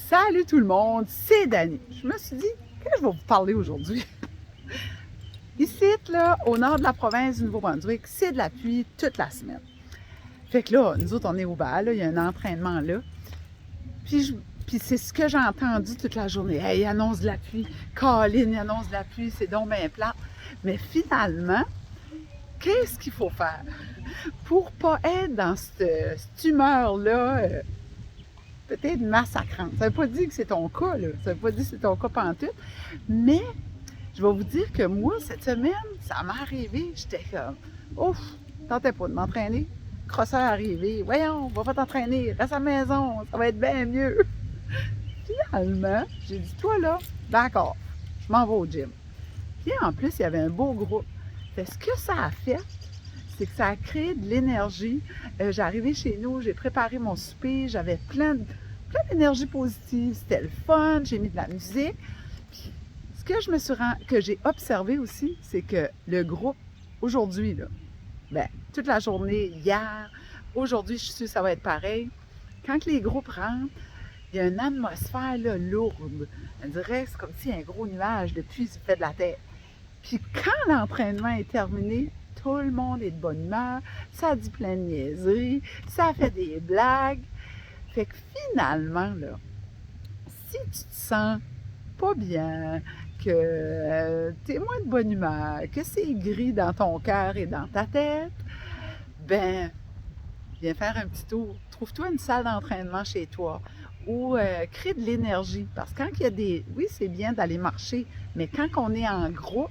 Salut tout le monde, c'est Dani. Je me suis dit, que je vais vous parler aujourd'hui? Ici, là, au nord de la province du Nouveau-Brunswick, c'est de la pluie toute la semaine. Fait que là, nous autres, on est au bal, là, il y a un entraînement là. Puis c'est ce que j'ai entendu toute la journée. Hey, il annonce de la pluie. Colin, il annonce de la pluie, c'est donc bien plate. Mais finalement, qu'est-ce qu'il faut faire pour pas être dans cette humeur-là? Peut-être massacrante. Ça ne veut pas dire que c'est ton cas, là. Ça ne veut pas dire que c'est ton cas pantoute. Mais je vais vous dire que moi, cette semaine, ça m'est arrivé. J'étais comme, ouf, tentais pas de m'entraîner. Crosseur arrivé. Voyons, va pas t'entraîner. Reste à la maison. Ça va être bien mieux. Finalement, j'ai dit, toi là, d'accord, je m'en vais au gym. Puis en plus, il y avait un beau groupe. Fait ce que ça a fait, c'est que ça a créé de l'énergie. J'ai arrivé chez nous, j'ai préparé mon souper, j'avais plein d'énergie positive. C'était le fun, j'ai mis de la musique. Puis, ce que que j'ai observé aussi, c'est que le groupe, aujourd'hui, là, ben, toute la journée, hier, aujourd'hui, je suis sûre que ça va être pareil. Quand les groupes rentrent, il y a une atmosphère là, lourde. On dirait que c'est comme si un gros nuage de pluie se fait de la tête. Puis quand l'entraînement est terminé, tout le monde est de bonne humeur, ça dit plein de niaiseries, ça fait des blagues. Fait que finalement, là, si tu te sens pas bien, que tu es moins de bonne humeur, que c'est gris dans ton cœur et dans ta tête, ben, viens faire un petit tour. Trouve-toi une salle d'entraînement chez toi ou crée de l'énergie. Parce que quand il y a des... Oui, c'est bien d'aller marcher, mais quand on est en groupe,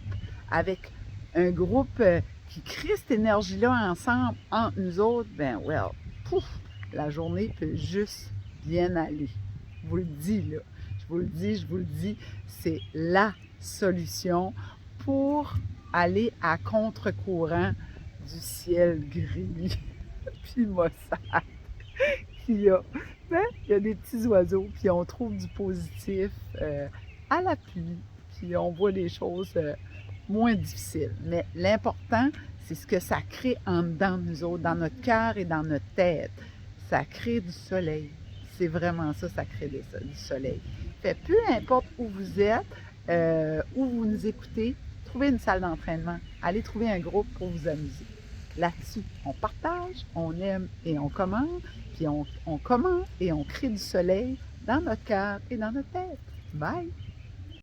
avec un groupe qui crée cette énergie-là ensemble, entre nous autres, ben, well, pouf, la journée peut juste bien aller. Je vous le dis, là. Je vous le dis, c'est la solution pour aller à contre-courant du ciel gris puis maussade qu'il y a. Ben, il y a des petits oiseaux, puis on trouve du positif à la pluie, puis on voit des choses moins difficiles. Mais l'important, c'est ce que ça crée en dedans de nous autres, dans notre cœur et dans notre tête. Ça crée du soleil. C'est vraiment ça, ça crée du soleil. Fait peu importe où vous êtes, où vous nous écoutez, trouvez une salle d'entraînement. Allez trouver un groupe pour vous amuser. Là-dessus, on partage, on aime et on commande, puis on commente et on crée du soleil dans notre cœur et dans notre tête. Bye!